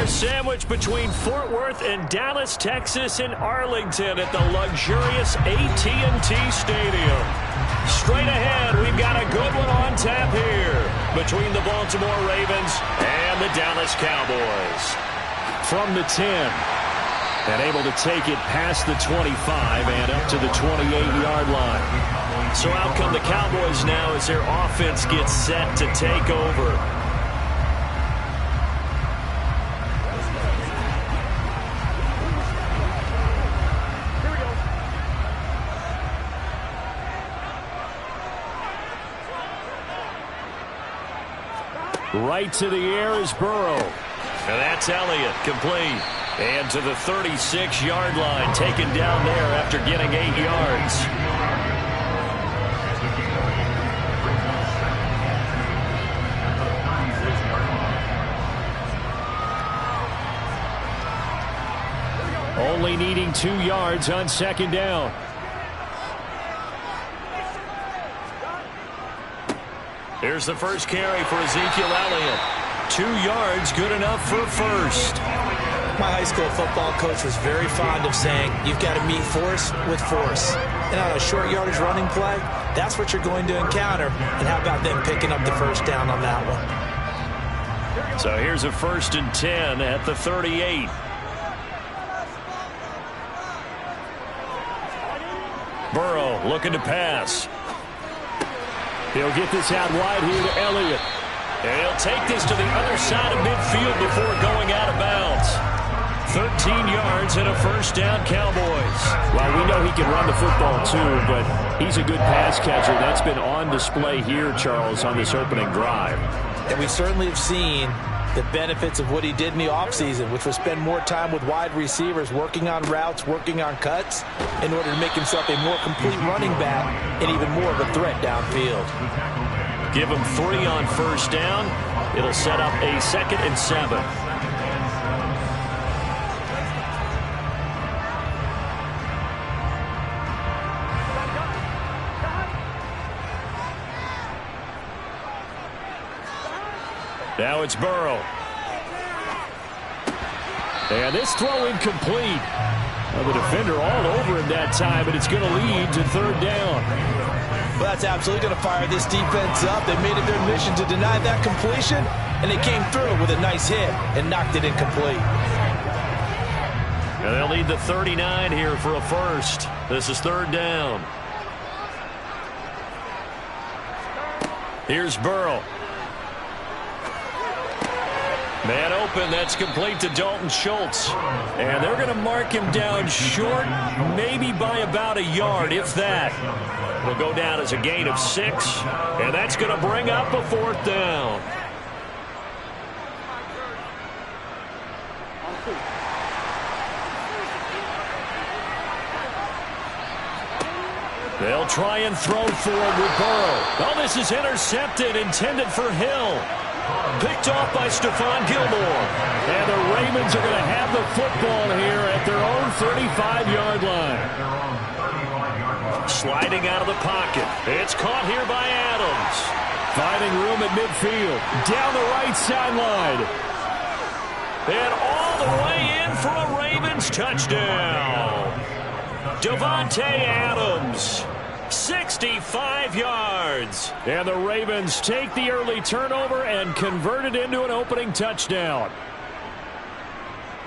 They're sandwiched between Fort Worth and Dallas, Texas, and Arlington at the luxurious AT&T Stadium. Straight ahead, we've got a good one on tap here between the Baltimore Ravens and the Dallas Cowboys. From the 10, and able to take it past the 25 and up to the 28-yard line. So out come the Cowboys now as their offense gets set to take over. Right to the air is Burrow. And that's Elliott, complete. And to the 36-yard line, taken down there after getting 8 yards. Only needing 2 yards on second down. Here's the first carry for Ezekiel Elliott. 2 yards, good enough for a first. My high school football coach was very fond of saying, you've got to meet force with force. And on a short yardage running play, that's what you're going to encounter. And how about them picking up the first down on that one? So here's a 1st and 10 at the 38. Burrow looking to pass. He'll get this out wide here to Elliott. And he'll take this to the other side of midfield before going out of bounds. 13 yards and a first down, Cowboys. Well, we know he can run the football too, but he's a good pass catcher. That's been on display here, Charles, on this opening drive. And we certainly have seen the benefits of what he did in the offseason, which was spend more time with wide receivers, working on routes, working on cuts, in order to make himself a more complete running back and even more of a threat downfield. Give him 3 on first down. It'll set up a 2nd and 7. Now it's Burrow. And this throw incomplete. Well, the defender all over him that time, but it's going to lead to 3rd down. Well, that's absolutely going to fire this defense up. They made it their mission to deny that completion, and they came through with a nice hit and knocked it incomplete. And they'll need the 39 here for a first. This is 3rd down. Here's Burrow. Man open, that's complete to Dalton Schultz. And they're going to mark him down short, maybe by about a yard, if that. It'll go down as a gain of 6, and that's going to bring up a 4th down. They'll try and throw forward with Burrow. Oh, this is intercepted, intended for Hill. Picked off by Stephon Gilmore. And the Ravens are going to have the football here at their own 35-yard line. Sliding out of the pocket. It's caught here by Adams. Finding room at midfield. Down the right sideline. And all the way in for a Ravens touchdown. Davante Adams. 65 yards. And the Ravens take the early turnover and convert it into an opening touchdown.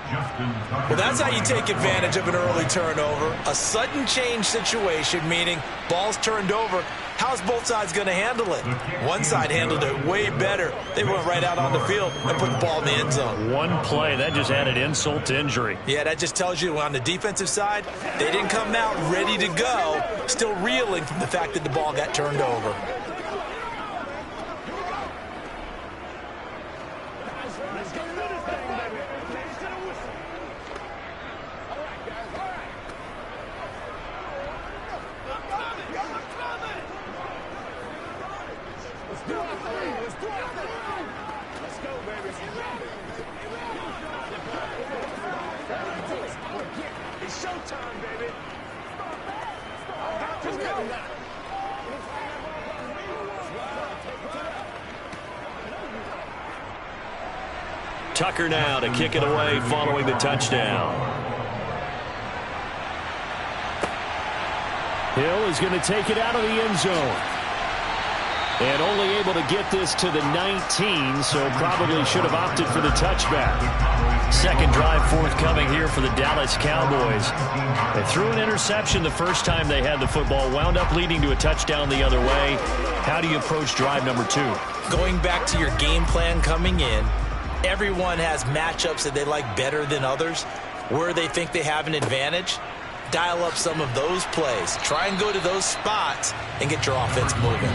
Well, that's how you take advantage of an early turnover. A sudden change situation, meaning ball's turned over. How's both sides going to handle it? One side handled it way better. They went right out on the field and put the ball in the end zone. One play, that just added insult to injury. Yeah, that just tells you on the defensive side, they didn't come out ready to go, still reeling from the fact that the ball got turned over. Tucker now to kick it away following the touchdown. Hill is going to take it out of the end zone. And only able to get this to the 19, so probably should have opted for the touchback. Second drive forthcoming here for the Dallas Cowboys. They threw an interception the first time they had the football, wound up leading to a touchdown the other way. How do you approach drive number 2? Going back to your game plan coming in, everyone has matchups that they like better than others, where they think they have an advantage. Dial up some of those plays. Try and go to those spots and get your offense moving.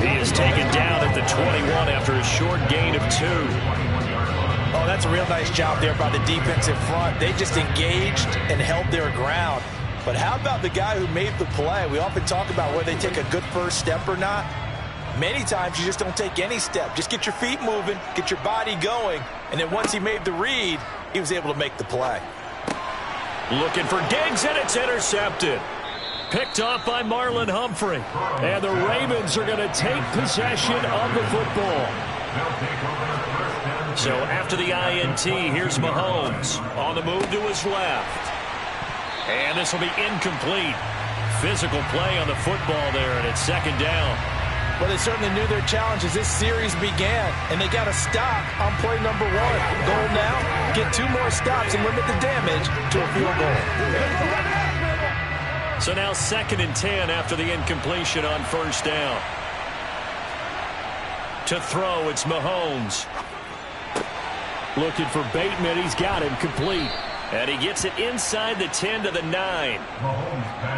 He is taken down at the 21 after a short gain of 2. Oh, that's a real nice job there by the defensive front. They just engaged and held their ground. But how about the guy who made the play? We often talk about whether they take a good first step or not. Many times you just don't take any step. Just get your feet moving, get your body going, and then once he made the read, he was able to make the play. Looking for Diggs, and it's intercepted. Picked off by Marlon Humphrey. And the Ravens are going to take possession of the football. So after the INT, here's Mahomes on the move to his left. And this will be incomplete. Physical play on the football there, and it's second down. Well, they certainly knew their challenge as this series began, and they got to stop on play number 1. Goal now, get 2 more stops and limit the damage to a field goal. So now 2nd and 10 after the incompletion on first down. To throw, it's Mahomes. Looking for Bateman. He's got him complete. And he gets it inside the 10 to the 9.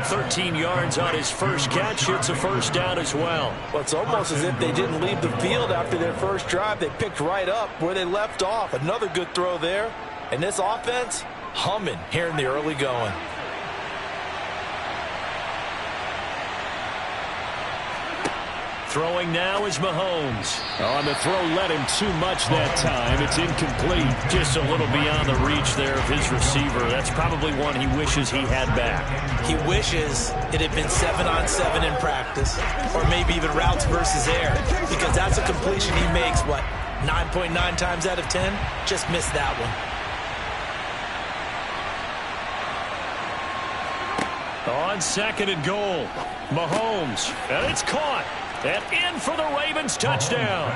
13 yards on his first catch. It's a first down as well. Well, it's almost as if they didn't leave the field after their first drive. They picked right up where they left off. Another good throw there. And this offense, humming here in the early going. Throwing now is Mahomes. On the throw, led him too much that time. It's incomplete. Just a little beyond the reach there of his receiver. That's probably one he wishes he had back. He wishes it had been 7-on-7 in practice, or maybe even routes versus air, because that's a completion he makes, what, 9.9 times out of 10? Just missed that one. On 2nd and goal, Mahomes, and it's caught. And in for the Ravens touchdown.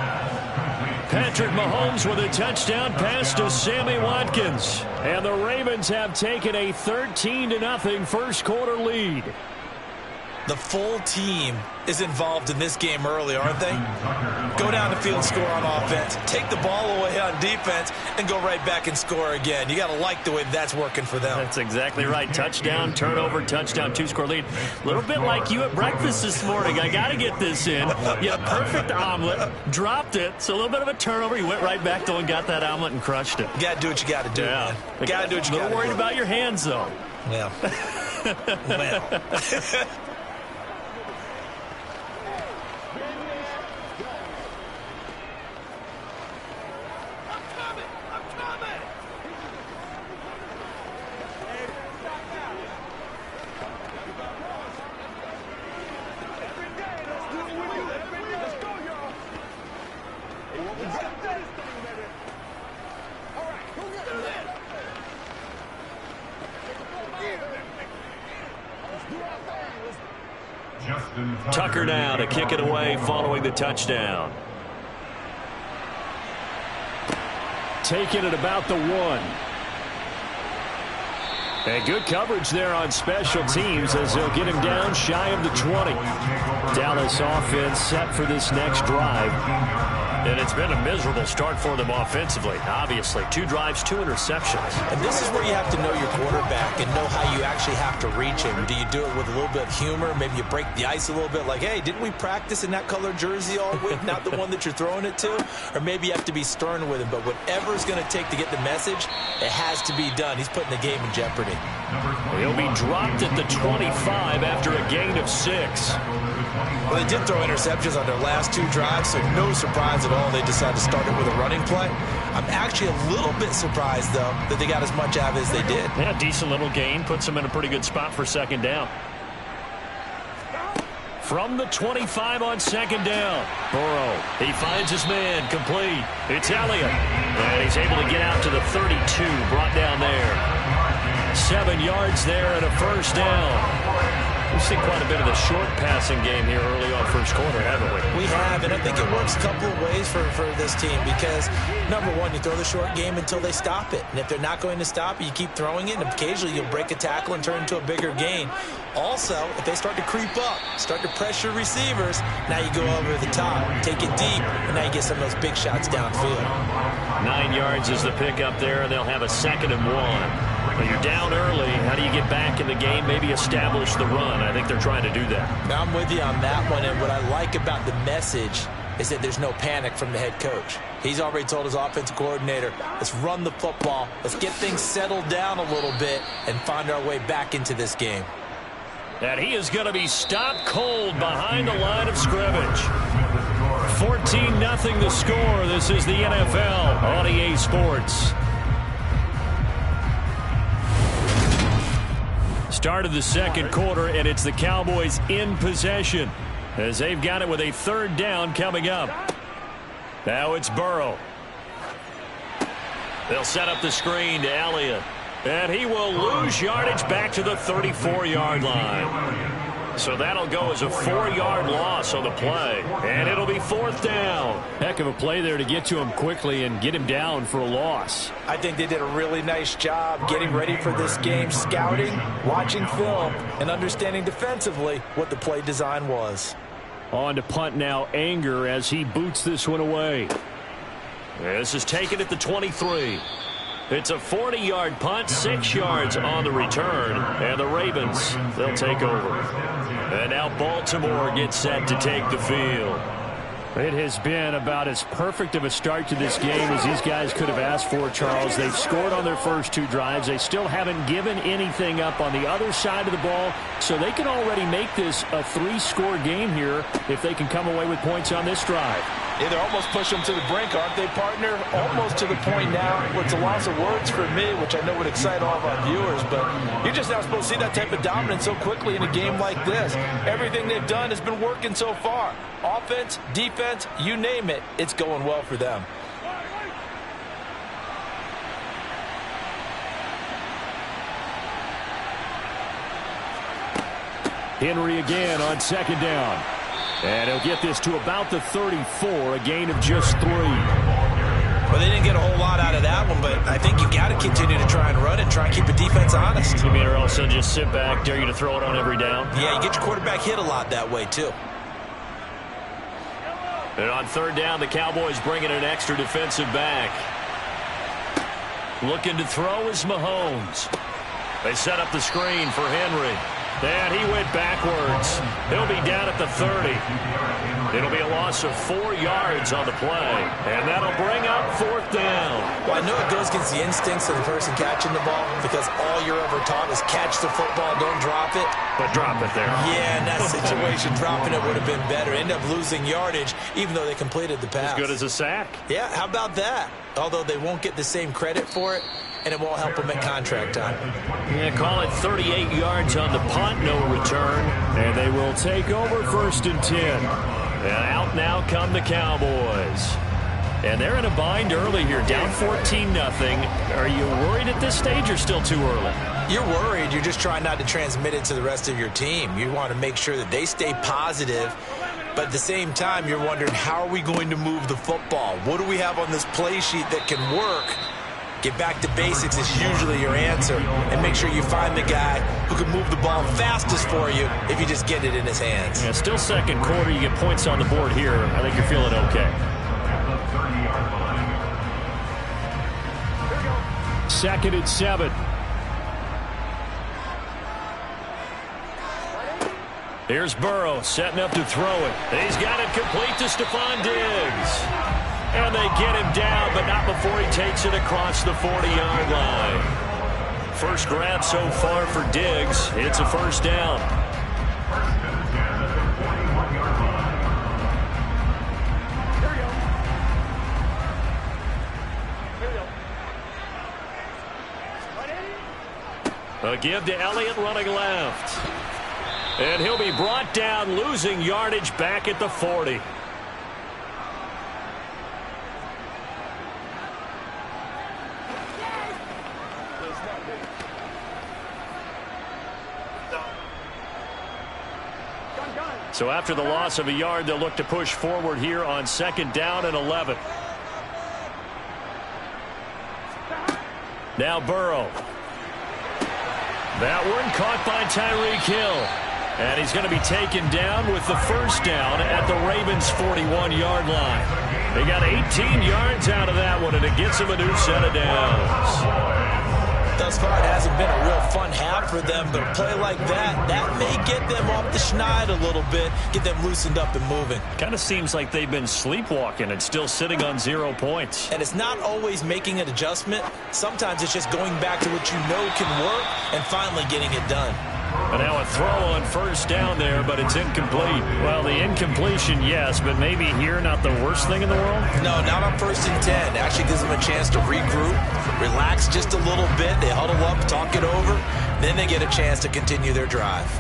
Patrick Mahomes with a touchdown pass to Sammy Watkins. And the Ravens have taken a 13-0 first quarter lead. The full team is involved in this game early, aren't they? Go down the field, score on offense, take the ball away on defense, and go right back and score again. You got to like the way that's working for them. That's exactly right. Touchdown, turnover, touchdown, 2-score lead. A little bit like you at breakfast this morning. I got to get this in. You had a perfect omelet, dropped it. So a little bit of a turnover. You went right back though and got that omelet and crushed it. You got to do what you got to do, man. You got to do what you got to do. A little worried about your hands, though. Yeah. Well. Tucker now to kick it away following the touchdown. Taking it about the 1. And good coverage there on special teams as they'll get him down shy of the 20. Dallas offense set for this next drive. And it's been a miserable start for them offensively, obviously. 2 drives, 2 interceptions. And this is where you have to know your quarterback and know how you actually have to reach him. Do you do it with a little bit of humor? Maybe you break the ice a little bit like, hey, didn't we practice in that color jersey all week, not the one that you're throwing it to? Or maybe you have to be stern with him. But whatever it's going to take to get the message, it has to be done. He's putting the game in jeopardy. He'll be dropped at the 25 after a gain of 6. Well, they did throw interceptions on their last 2 drives, so no surprise at all they decided to start it with a running play. I'm actually a little bit surprised, though, that they got as much out of it as they did. Yeah, decent little gain. Puts them in a pretty good spot for second down. From the 25 on second down. Burrow, he finds his man, complete. It's Elliott. And he's able to get out to the 32, brought down there. 7 yards there and a first down. We've seen quite a bit of the short passing game here early on first quarter, haven't we? We have, and I think it works a couple of ways for this team because, number one, you throw the short game until they stop it. And if they're not going to stop it, you keep throwing it, and occasionally you'll break a tackle and turn it into a bigger gain. Also, if they start to creep up, start to pressure receivers, now you go over the top, take it deep, and now you get some of those big shots downfield. 9 yards is the pickup there, and they'll have a 2nd and 1. But you're down early. How do you get back in the game, maybe establish the run? I think they're trying to do that. Now, I'm with you on that one, and what I like about the message is that there's no panic from the head coach. He's already told his offensive coordinator, let's run the football, let's get things settled down a little bit and find our way back into this game. And he is going to be stopped cold behind the line of scrimmage. 14-0 the score. This is the NFL on EA Sports. Start of the second quarter, and it's the Cowboys in possession as they've got it with a 3rd down coming up. Now it's Burrow. They'll set up the screen to Elliott, and he will lose yardage back to the 34-yard line. So that'll go as a 4-yard loss on the play, and it'll be 4th down. Heck of a play there to get to him quickly and get him down for a loss. I think they did a really nice job getting ready for this game, scouting, watching film, and understanding defensively what the play design was. On to punt now, Anger, as he boots this one away. This is taken at the 23. It's a 40-yard punt, 6 yards on the return, and the Ravens, they'll take over. And now Baltimore gets set to take the field. It has been about as perfect of a start to this game as these guys could have asked for, Charles. They've scored on their first 2 drives. They still haven't given anything up on the other side of the ball, so they can already make this a 3-score game here if they can come away with points on this drive. Yeah, they're almost pushing them to the brink, aren't they, partner? Almost to the point now where it's a loss of words for me, which I know would excite all of our viewers, but you're just not supposed to see that type of dominance so quickly in a game like this. Everything they've done has been working so far. Offense, defense, you name it, it's going well for them. Henry again on 2nd down. And he'll get this to about the 34, a gain of just 3. Well, they didn't get a whole lot out of that one, but I think you've got to continue to try and run and try and keep the defense honest. You mean or else they'll just sit back, dare you to throw it on every down? Yeah, you get your quarterback hit a lot that way, too. And on 3rd down, the Cowboys bring in an extra defensive back. Looking to throw is Mahomes. They set up the screen for Henry. And he went backwards. He'll be down at the 30. It'll be a loss of 4 yards on the play. And that'll bring up 4th down. Well, I know it goes against the instincts of the person catching the ball because all you're ever taught is catch the football, don't drop it. But drop it there. Yeah, in that situation, dropping it would have been better. End up losing yardage, even though they completed the pass. As good as a sack. Yeah, how about that? Although they won't get the same credit for it, and it won't help them at contract time. Yeah, call it 38 yards on the punt, no return. And they will take over 1st and 10. And out now come the Cowboys. And they're in a bind early here, down 14-0. Are you worried at this stage or still too early? You're worried. You're just trying not to transmit it to the rest of your team. You want to make sure that they stay positive. But at the same time, you're wondering, how are we going to move the football? What do we have on this play sheet that can work? Get back to basics is usually your answer. And make sure you find the guy who can move the ball fastest for you if you just get it in his hands. Yeah, still second quarter. You get points on the board here. I think you're feeling okay. 2nd and 7. Here's Burrow setting up to throw it. He's got it complete to Stephon Diggs. And they get him down, but not before he takes it across the 40-yard line. First grab so far for Diggs. It's a 1st down. A give to Elliott running left. And he'll be brought down, losing yardage back at the 40. So after the loss of a yard, they'll look to push forward here on 2nd down and 11. Now Burrow. That one caught by Tyreek Hill. And he's going to be taken down with the first down at the Ravens' 41-yard line. They got 18 yards out of that one, and it gets them a new set of downs. Thus far, it hasn't been a real fun half for them, but a play like that may get them off the schneid a little bit, get them loosened up and moving. Kind of seems like they've been sleepwalking and still sitting on 0 points. And it's not always making an adjustment. Sometimes it's just going back to what you know can work and finally getting it done. And now a throw on first down there, but it's incomplete. Well, the incompletion, yes, but maybe here not the worst thing in the world? No, not on 1st and 10. Actually gives them a chance to regroup, relax just a little bit. They huddle up, talk it over, then they get a chance to continue their drive.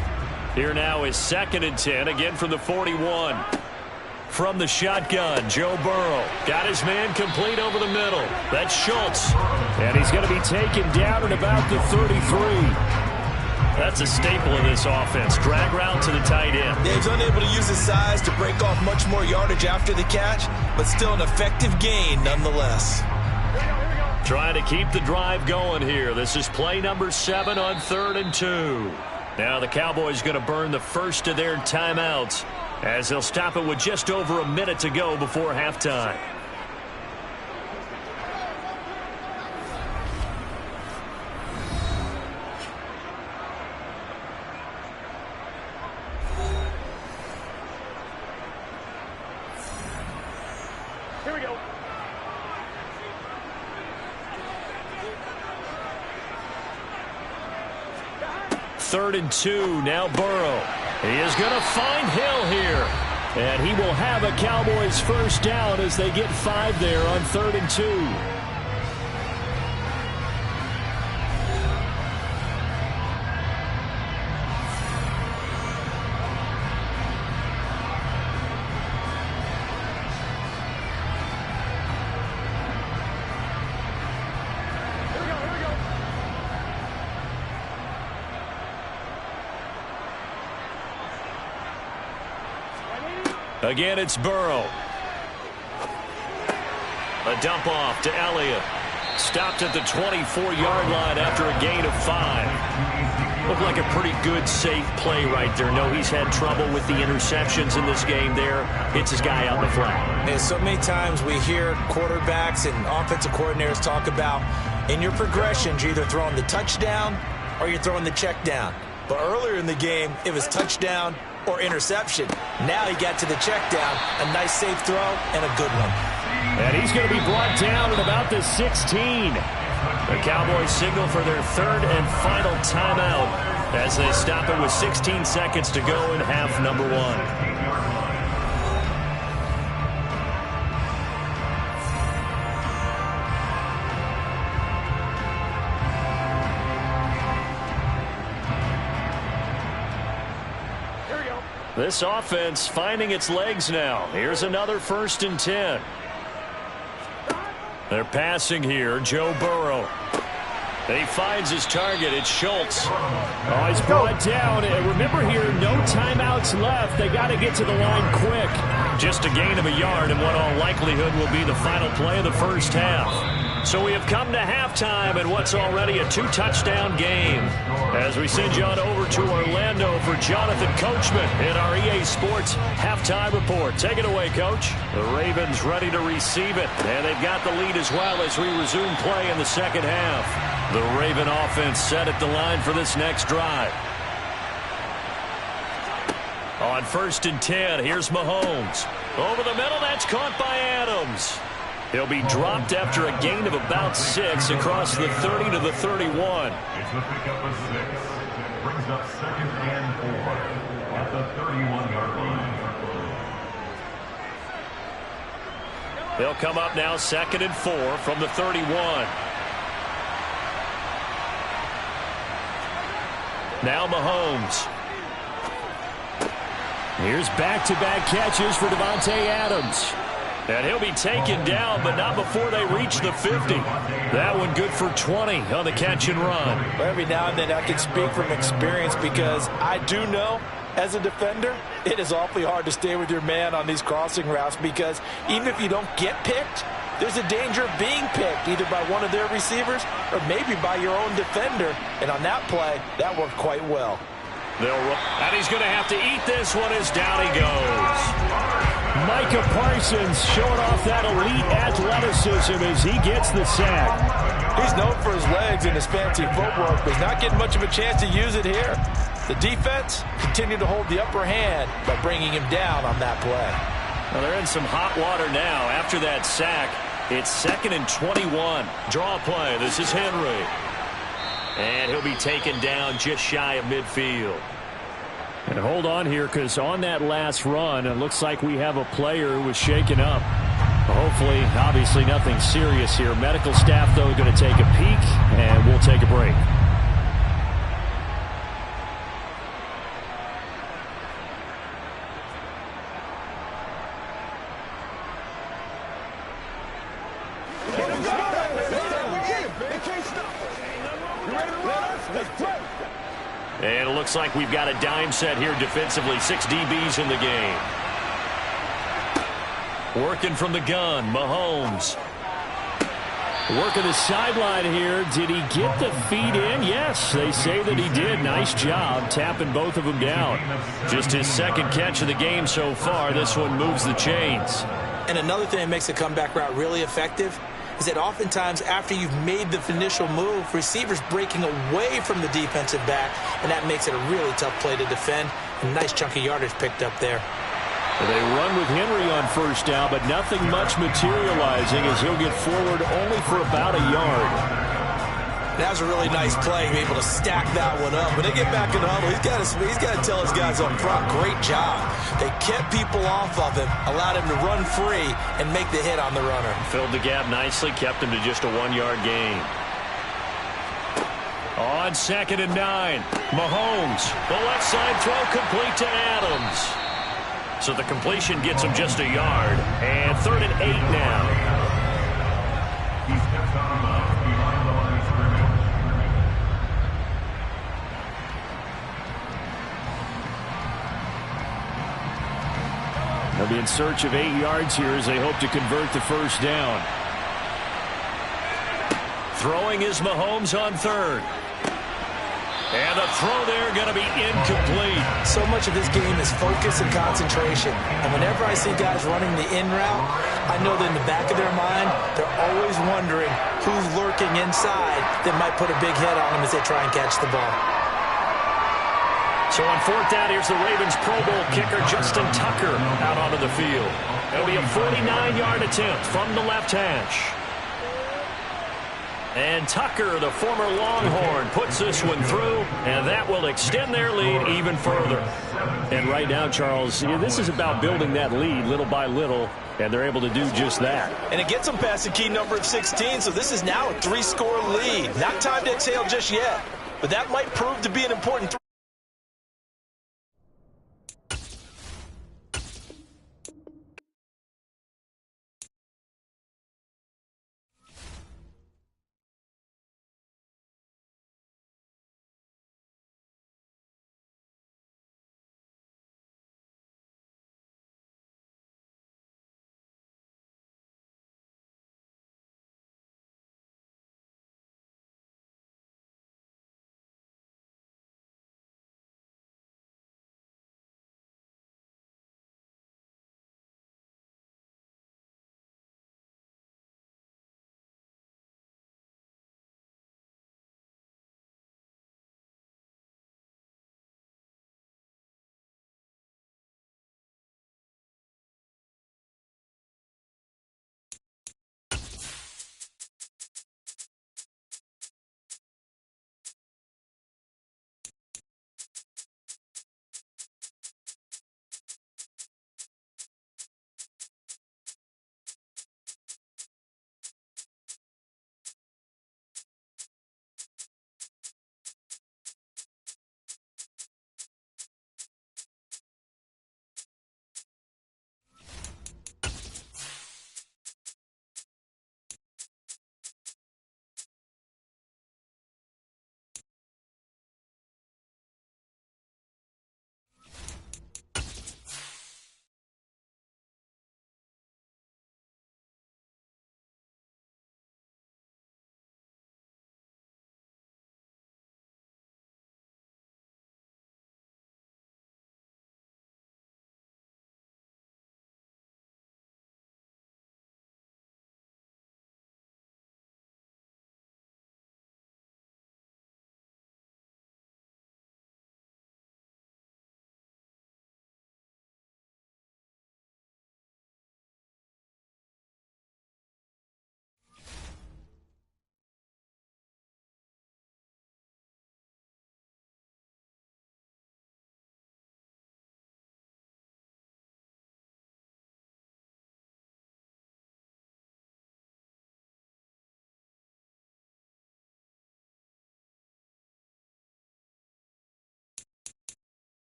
Here now is 2nd and 10, again from the 41. From the shotgun, Joe Burrow got his man complete over the middle. That's Schultz. And he's going to be taken down at about the 33. That's a staple of this offense. Drag route to the tight end. Dave's unable to use his size to break off much more yardage after the catch, but still an effective gain nonetheless. Trying to keep the drive going here. This is play number 7 on 3rd and 2. Now the Cowboys going to burn the first of their timeouts as they'll stop it with just over a minute to go before halftime. Here we go. Third and 2, now Burrow. He is going to find Hill here. And he will have a Cowboys first down as they get 5 there on 3rd and 2. Again, it's Burrow. A dump off to Elliott. Stopped at the 24-yard line after a gain of 5. Looked like a pretty good, safe play right there. No, he's had trouble with the interceptions in this game there. Hits his guy out in the flat. And so many times we hear quarterbacks and offensive coordinators talk about in your progressions, you're either throwing the touchdown or you're throwing the check down. But earlier in the game, it was touchdown or interception. Now he got to the check down. A nice safe throw and a good one. And he's going to be brought down at about the 16. The Cowboys signal for their 3rd and final timeout as they stop it with 16 seconds to go in half number 1. This offense finding its legs now. Here's another 1st and 10. They're passing here. Joe Burrow. He finds his target. It's Schultz. Oh, he's brought down. And remember here, no timeouts left. They got to get to the line quick. Just a gain of a yard in what all likelihood will be the final play of the first half. So we have come to halftime in what's already a 2-touchdown game. As we send you on over to Orlando for Jonathan Coachman in our EA Sports Halftime Report. Take it away, Coach. The Ravens ready to receive it, and they've got the lead as well as we resume play in the second half. The Raven offense set at the line for this next drive. On 1st and 10, here's Mahomes. Over the middle, that's caught by Adams. He'll be dropped after a gain of about 6 across the 30 to the 31. It's the pickup of 6. Brings up 2nd and 4 at the 31-yard line. They'll come up now 2nd and 4 from the 31. Now Mahomes. Here's back-to-back catches for Davante Adams. And he'll be taken down, but not before they reach the 50. That one good for 20 on the catch and run. Well, every now and then I can speak from experience because I do know as a defender, it is awfully hard to stay with your man on these crossing routes because even if you don't get picked, there's a danger of being picked either by one of their receivers or maybe by your own defender. And on that play, that worked quite well. And he's going to have to eat this one as down he goes. Micah Parsons showing off that elite athleticism as he gets the sack. He's known for his legs and his fancy footwork, but he's not getting much of a chance to use it here. The defense continued to hold the upper hand by bringing him down on that play. Well, they're in some hot water now. After that sack, it's 2nd and 21. Draw play. This is Henry. And he'll be taken down just shy of midfield. And hold on here, because on that last run, it looks like we have a player who was shaken up. Hopefully, obviously nothing serious here. Medical staff, though, going to take a peek, and we'll take a break. And it looks like we've got a dime set here defensively. 6 DBs in the game. Working from the gun, Mahomes. Working the sideline here. Did he get the feet in? Yes, they say that he did. Nice job tapping both of them down. Just his 2nd catch of the game so far. This one moves the chains. And another thing that makes a comeback route really effective is that oftentimes after you've made the initial move, receivers breaking away from the defensive back, and that makes it a really tough play to defend. A nice chunk of yardage picked up there. They run with Henry on 1st down, but nothing much materializing as he'll get forward only for about a yard. That was a really nice play, able to stack that one up. When they get back in the huddle, he's got to tell his guys up front, great job. They kept people off of him, allowed him to run free and make the hit on the runner. Filled the gap nicely, kept him to just a 1-yard gain. On 2nd and 9, Mahomes. The left side throw complete to Adams. So the completion gets him just a yard. And 3rd and 8 now. He steps out of bounds behind the line of scrimmage. They'll be in search of 8 yards here as they hope to convert the 1st down. Throwing is Mahomes on 3rd. And the throw there going to be incomplete. So much of this game is focus and concentration. And whenever I see guys running the in route, I know that in the back of their mind, they're always wondering who's lurking inside that might put a big hit on them as they try and catch the ball. So on 4th down, here's the Ravens Pro Bowl kicker Justin Tucker out onto the field. It'll be a 49-yard attempt from the left hash. And Tucker, the former Longhorn, puts this one through, and that will extend their lead even further. And right now, Charles, this is about building that lead little by little, and they're able to do just that. And it gets them past the key number of 16, so this is now a 3-score lead. Not time to exhale just yet, but that might prove to be an important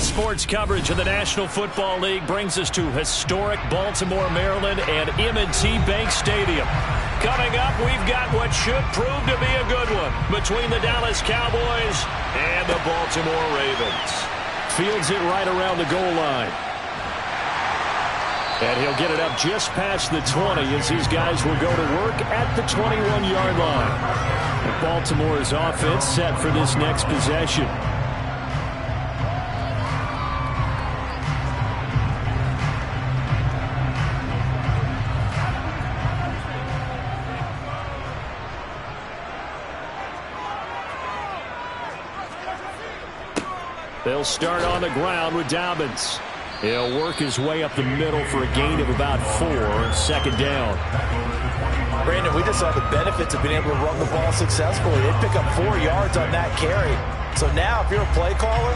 Sports coverage of the National Football League brings us to historic Baltimore, Maryland, and M&T Bank Stadium. Coming up, we've got what should prove to be a good one between the Dallas Cowboys and the Baltimore Ravens. Fields it right around the goal line. And he'll get it up just past the 20 as these guys will go to work at the 21-yard line. And Baltimore's offense set for this next possession. They'll start on the ground with Dobbins. He'll work his way up the middle for a gain of about 4. Second down. Brandon, we just saw the benefits of being able to run the ball successfully. They pick up 4 yards on that carry. So now if you're a play caller,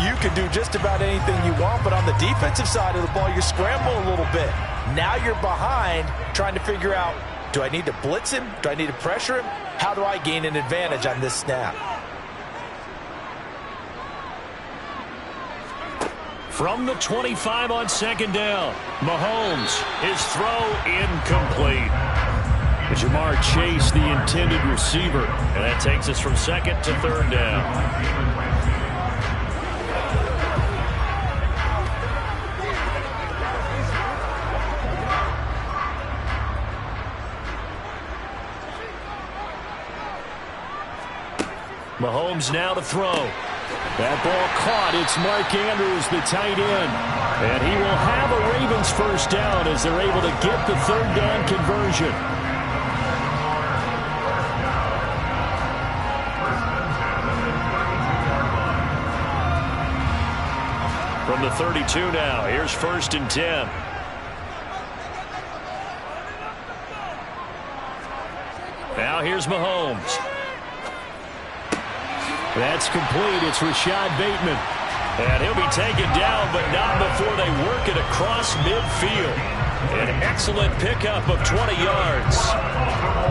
you can do just about anything you want. But on the defensive side of the ball, you're scrambling a little bit. Now you're behind trying to figure out, do I need to blitz him? Do I need to pressure him? How do I gain an advantage on this snap? From the 25 on second down, Mahomes, his throw incomplete. Jamar Chase, the intended receiver. And that takes us from second to third down. Mahomes now to throw. That ball caught. It's Mark Andrews, the tight end. And he will have a Ravens first down as they're able to get the third down conversion. From the 32 now, here's 1st and 10. Now here's Mahomes. That's complete. It's Rashad Bateman. And he'll be taken down, but not before they work it across midfield. An excellent pickup of 20 yards.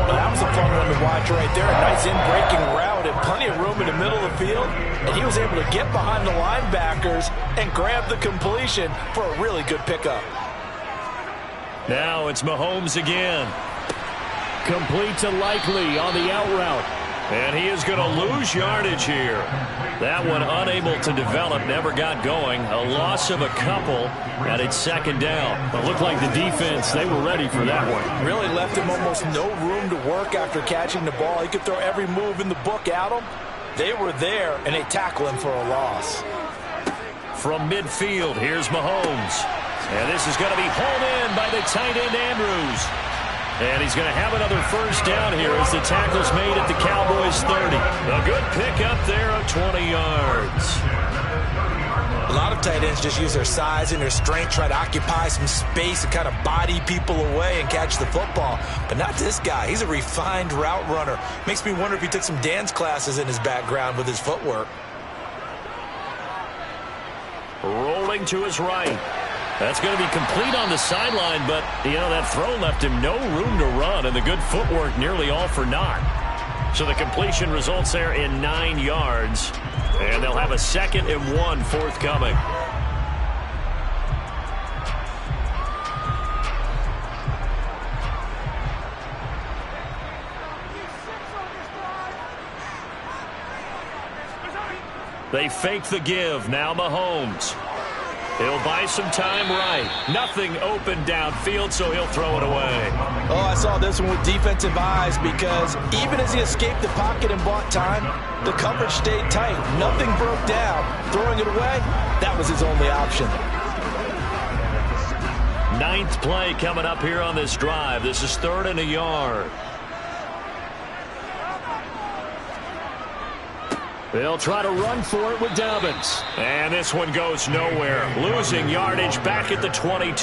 Well, that was a fun one to watch right there. A nice in-breaking route and plenty of room in the middle of the field. And he was able to get behind the linebackers and grab the completion for a really good pickup. Now it's Mahomes again. Complete to Likely on the out route. And he is going to lose yardage here. That one unable to develop, never got going. A loss of a couple, and it's second down. It looked like the defense, they were ready for that one. Really left him almost no room to work after catching the ball. He could throw every move in the book at him. They were there, and they tackle him for a loss. From midfield, here's Mahomes. And this is going to be hauled in by the tight end Andrews. And he's going to have another first down here as the tackle's made at the Cowboys 30. A good pickup there of 20 yards. A lot of tight ends just use their size and their strength, try to occupy some space and kind of body people away and catch the football. But not this guy. He's a refined route runner. Makes me wonder if he took some dance classes in his background with his footwork. Rolling to his right. That's going to be complete on the sideline, but, that throw left him no room to run, and the good footwork nearly all for naught. So the completion results there in 9 yards, and they'll have a 2nd and 1 forthcoming. They fake the give. Now Mahomes. He'll buy some time right. Nothing open downfield, so he'll throw it away. Oh, I saw this one with defensive eyes because even as he escaped the pocket and bought time, the coverage stayed tight. Nothing broke down. Throwing it away, that was his only option. 9th play coming up here on this drive. This is 3rd and a yard. They'll try to run for it with Dobbins. And this one goes nowhere. Losing yardage back at the 22.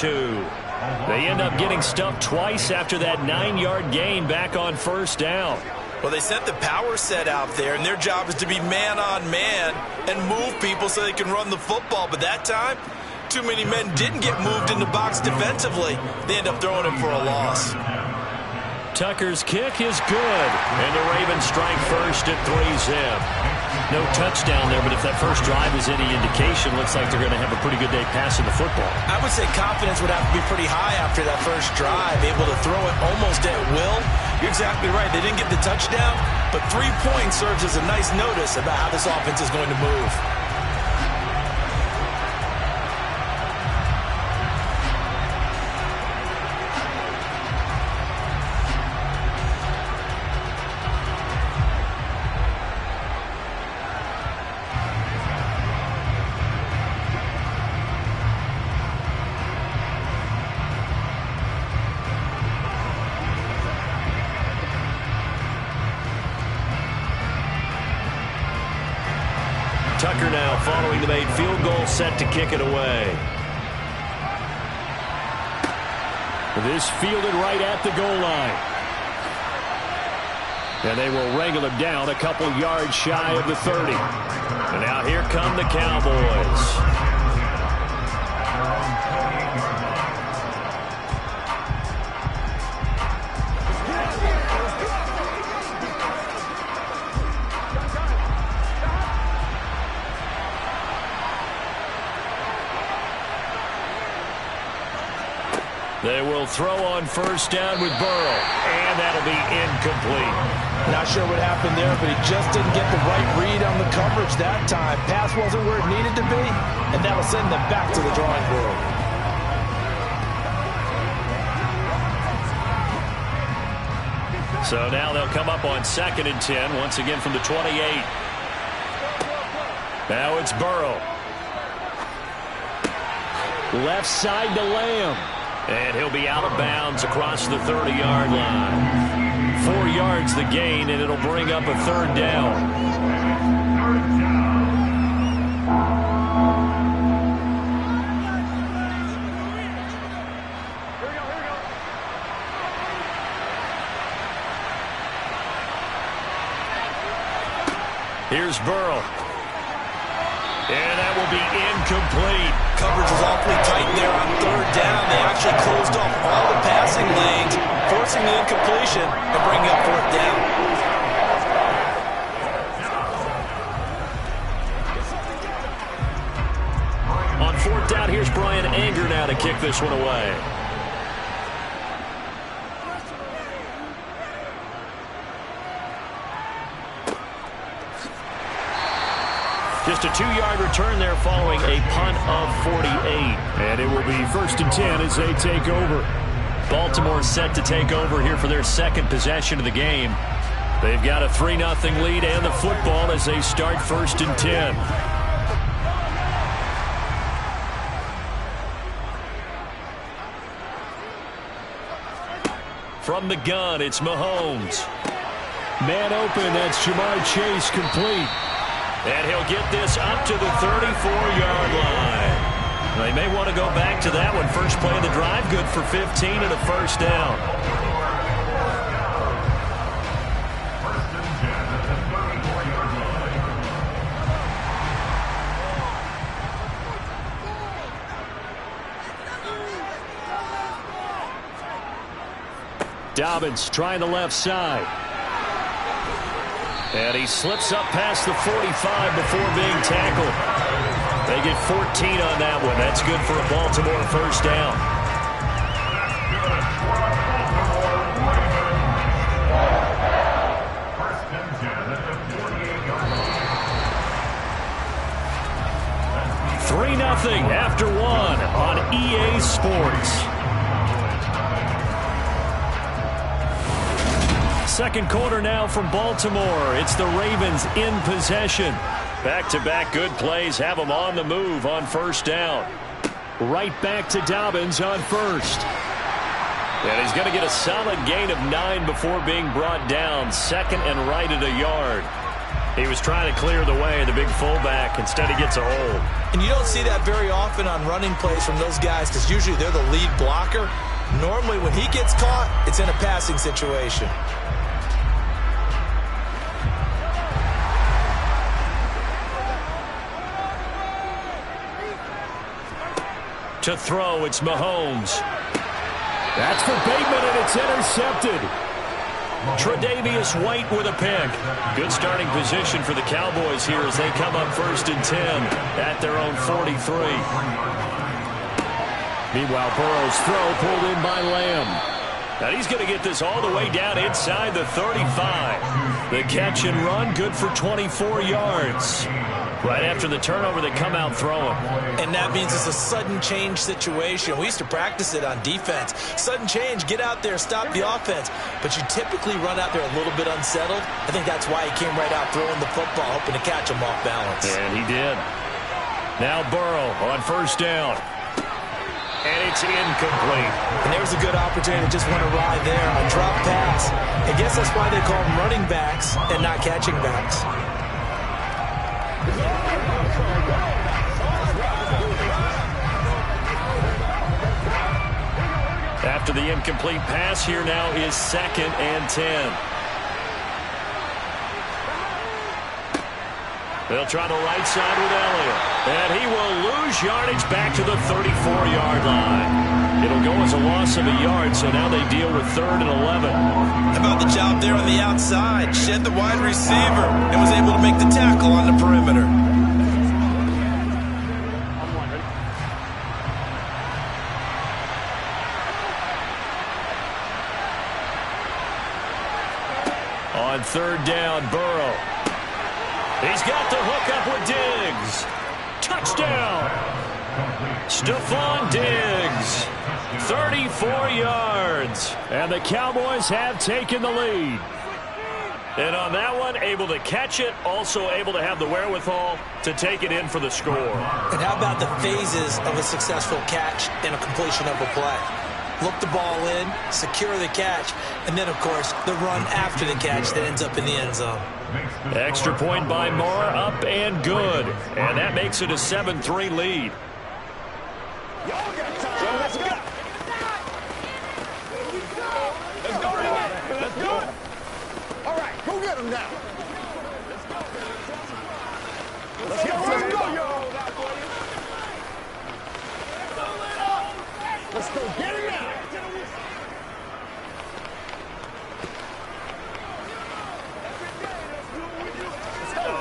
They end up getting stuffed twice after that 9-yard gain back on first down. Well, they sent the power set out there, and their job is to be man-on-man and move people so they can run the football. But that time, too many men didn't get moved in the box defensively. They end up throwing it for a loss. Tucker's kick is good. And the Ravens strike first at 3-zip. No touchdown there, but if that first drive is any indication, looks like they're going to have a pretty good day passing the football. I would say confidence would have to be pretty high after that first drive, able to throw it almost at will. You're exactly right. They didn't get the touchdown, but 3 points serves as a nice notice about how this offense is going to move. Tucker now following the made field goal, set to kick it away. This fielded right at the goal line. And they will wrangle him down a couple yards shy of the 30. And now here come the Cowboys. They will throw on first down with Burrow, and that'll be incomplete. Not sure what happened there, but he just didn't get the right read on the coverage that time. Pass wasn't where it needed to be, and that'll send them back to the drawing board. So now they'll come up on 2nd and 10, once again from the 28. Now it's Burrow. Left side to Lamb. And he'll be out of bounds across the 30-yard line. 4 yards the gain, and it'll bring up a 3rd down. Here's Burrow. And that will be incomplete. Coverage was awfully tight there on 3rd down. They actually closed off all the passing lanes, forcing the incompletion and bringing up 4th down. On 4th down, here's Brian Anger now to kick this one away. Just a 2-yard return there following a punt of 48. And it will be 1st and 10 as they take over. Baltimore set to take over here for their 2nd possession of the game. They've got a 3-0 lead and the football as they start 1st and 10. From the gun, it's Mahomes. Man open, that's Jamar Chase, complete. And he'll get this up to the 34-yard line. They may want to go back to that one. First play of the drive, good for 15 and a 1st down. Dobbins trying the left side. And he slips up past the 45 before being tackled. They get 14 on that one. That's good for a Baltimore 1st down. Three 3-0 after one on EA Sports. Second quarter now from Baltimore. It's the Ravens in possession. Back-to-back good plays have them on the move on 1st down. Right back to Dobbins on 1st. And he's going to get a solid gain of 9 before being brought down. 2nd and right at a yard. He was trying to clear the way, the big fullback. Instead, he gets a hold. And you don't see that very often on running plays from those guys because usually they're the lead blocker. Normally, when he gets caught, it's in a passing situation. To throw, it's Mahomes. That's for Bateman, and it's intercepted. Tre'Davious White with a pick. Good starting position for the Cowboys here as they come up 1st and 10 at their own 43. Meanwhile, Burrow's throw pulled in by Lamb. And he's going to get this all the way down inside the 35. The catch and run, good for 24 yards. Right after the turnover, they come out throwing. And that means it's a sudden change situation. We used to practice it on defense. Sudden change, get out there, stop the offense. But you typically run out there a little bit unsettled. I think that's why he came right out throwing the football, hoping to catch him off balance. And he did. Now Burrow on 1st down. And it's incomplete. And there's a good opportunity to just want to ride there. A drop pass. I guess that's why they call them running backs and not catching backs. After the incomplete pass, here now is 2nd and 10. They'll try the right side with Elliott. And he will lose yardage back to the 34-yard line. It'll go as a loss of a yard, so now they deal with 3rd and 11. How about the job there on the outside? Shed the wide receiver and was able to make the tackle on the perimeter. On 3rd down, Burrow. He's got the hook up with Diggs. Touchdown. Stephon Diggs. 34 yards. And the Cowboys have taken the lead. And on that one, able to catch it, also able to have the wherewithal to take it in for the score. And how about the phases of a successful catch and a completion of a play? Look the ball in, secure the catch, and then, of course, the run after the catch that ends up in the end zone. Extra point by Moore, up and good. And that makes it a 7-3 lead. Let's go. Let's go. All right, go get him now. Let's go, y'all. Let's go get him now.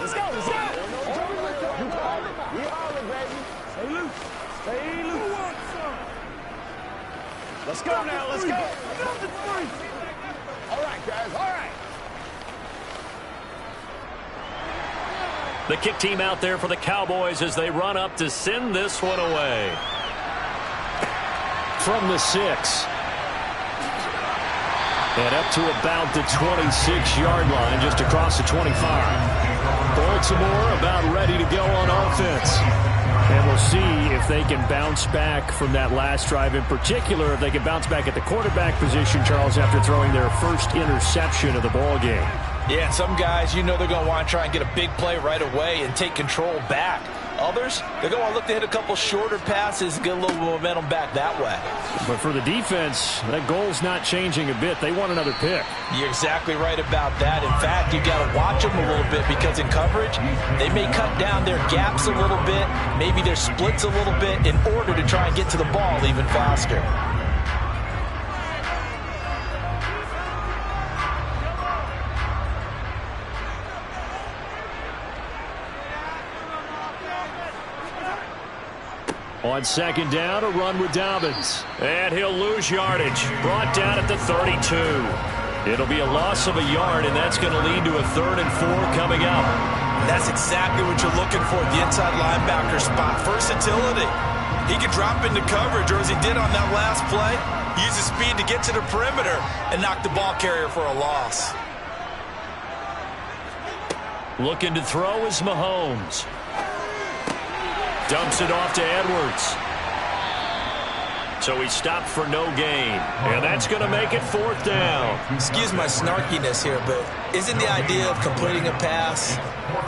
Let's go. We all it, baby. Stay loose. Stay loose. Let's go now. Let's go. All right, guys. All right. The kick team out there for the Cowboys as they run up to send this one away. From the 6. And up to about the 26-yard line, just across the 25. Baltimore about ready to go on offense. And we'll see if they can bounce back from that last drive, in particular, if they can bounce back at the quarterback position, Charles, after throwing their first interception of the ball game. Yeah, and some guys, you know they're going to want to try and get a big play right away and take control back. Others, they're going to want to look to hit a couple shorter passes, get a little momentum back that way. But for the defense, that goal's not changing a bit. They want another pick. You're exactly right about that. In fact, you've got to watch them a little bit because in coverage, they may cut down their gaps a little bit, maybe their splits a little bit in order to try and get to the ball even faster. On 2nd down, a run with Dobbins. And he'll lose yardage. Brought down at the 32. It'll be a loss of a yard, and that's going to lead to a 3rd and 4 coming up. That's exactly what you're looking for, the inside linebacker spot. Versatility. He could drop into coverage, or as he did on that last play, use his speed to get to the perimeter and knock the ball carrier for a loss. Looking to throw is Mahomes. Dumps it off to Edwards. So he stopped for no gain. And that's going to make it 4th down. Excuse my snarkiness here, but isn't the idea of completing a pass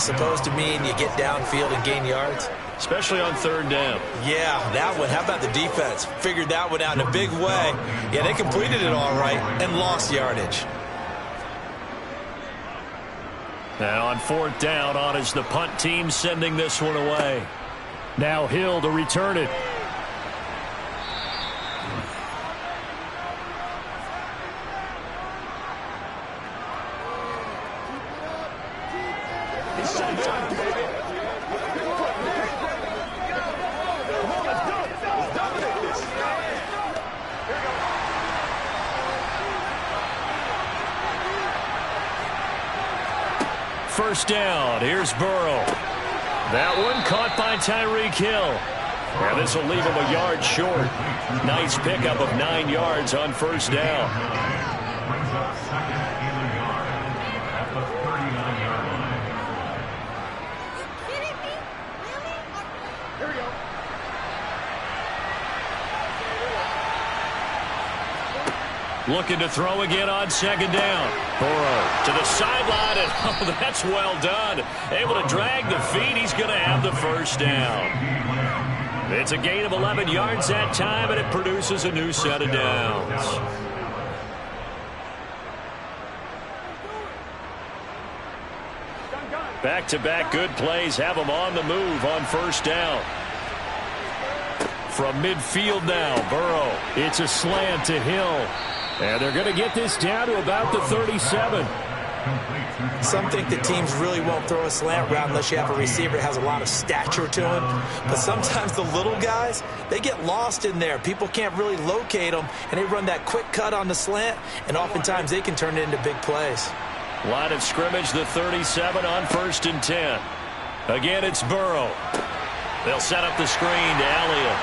supposed to mean you get downfield and gain yards? Especially on 3rd down. Yeah, that one. How about the defense? Figured that one out in a big way. Yeah, they completed it all right and lost yardage. Now on 4th down, on is the punt team sending this one away. Now Hill to return it. It's showtime, baby. Come on, let's go. Let's dominate this. Here we go. First down. Here's Burrow. That one caught by Tyreek Hill. And this will leave him a yard short. Nice pickup of 9 yards on first down. Brings up second and a yard at the 39-yard line. Here we go. Looking to throw again on second down. Burrow to the sideline, and oh, that's well done. Able to drag the feet. He's going to have the first down. It's a gain of 11 yards that time, and it produces a new set of downs. Back-to-back good plays have them on the move on first down. From midfield now, Burrow. It's a slant to Hill. And they're going to get this down to about the 37. Some think that teams really won't throw a slant route unless you have a receiver that has a lot of stature to him. But sometimes the little guys, they get lost in there. People can't really locate them, and they run that quick cut on the slant, and oftentimes they can turn it into big plays. Line of scrimmage, the 37 on 1st and 10. Again, it's Burrow. They'll set up the screen to Elliott.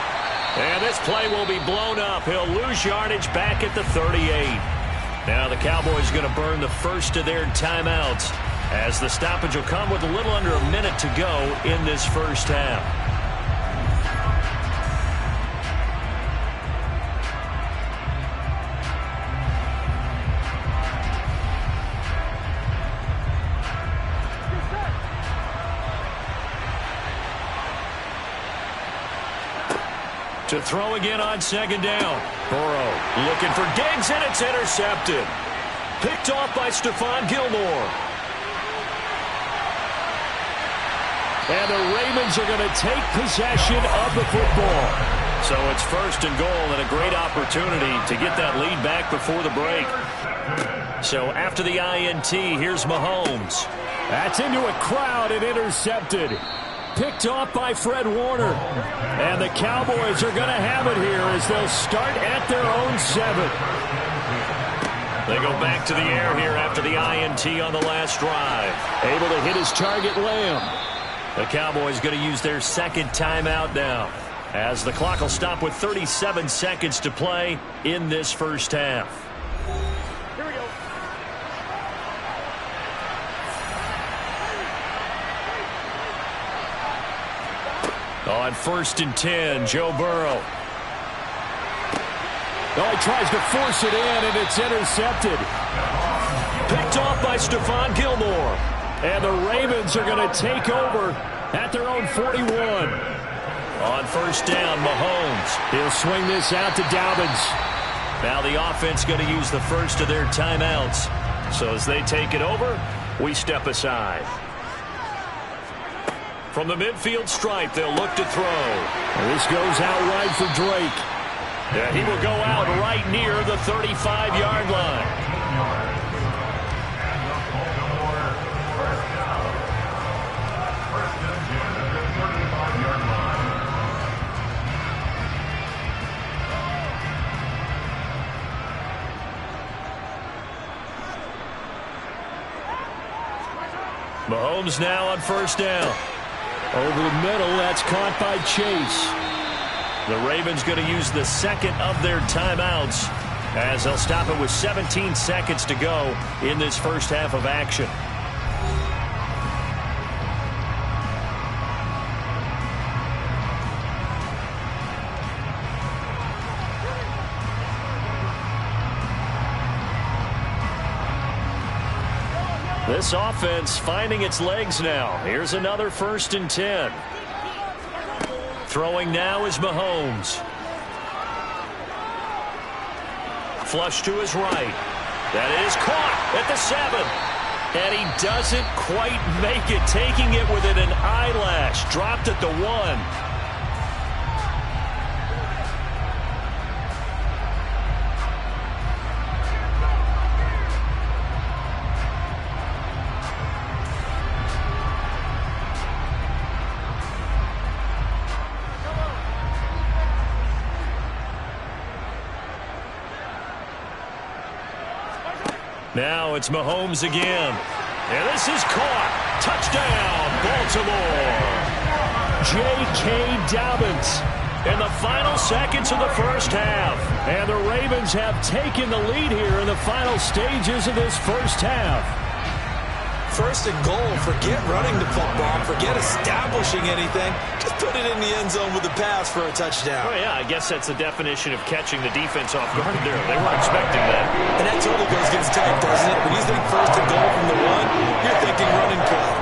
And this play will be blown up. He'll lose yardage back at the 38. Now the Cowboys going to burn the first of their timeouts as the stoppage will come with a little under a minute to go in this first half. To throw again on second down. Burrow looking for Diggs, and it's intercepted. Picked off by Stephon Gilmore. And the Ravens are going to take possession of the football. So it's 1st and goal, and a great opportunity to get that lead back before the break. So after the INT, here's Mahomes. That's into a crowd and intercepted. Picked off by Fred Warner. And the Cowboys are going to have it here as they'll start at their own 7. They go back to the air here after the INT on the last drive. Able to hit his target, Lamb. The Cowboys going to use their second timeout now, as the clock will stop with 37 seconds to play in this first half. Here we go. On 1st and 10, Joe Burrow. Oh, he tries to force it in, and it's intercepted. Picked off by Stephon Gilmore. And the Ravens are going to take over at their own 41. On first down, Mahomes. He'll swing this out to Dobbins. Now the offense going to use the first of their timeouts. So as they take it over, we step aside. From the midfield stripe, they'll look to throw. And this goes out wide for Drake. And he will go out right near the 35-yard line. Mahomes now on first down. Over the middle, that's caught by Chase. The Ravens going to use the second of their timeouts as they'll stop it with 17 seconds to go in this first half of action. This offense finding its legs now. Here's another 1st and 10. Throwing now is Mahomes. Flush to his right. That is caught at the 7. And he doesn't quite make it, taking it within an eyelash. Dropped at the 1. Now it's Mahomes again. And this is caught. Touchdown, Baltimore. J.K. Dobbins in the final seconds of the first half. And the Ravens have taken the lead here in the final stages of this first half. First and goal, forget running the football, forget establishing anything. Just put it in the end zone with a pass for a touchdown. Oh, yeah, I guess that's the definition of catching the defense off guard there. They weren't expecting that. And that totally goes against type, doesn't it? When you think first and goal from the one, you're thinking running play.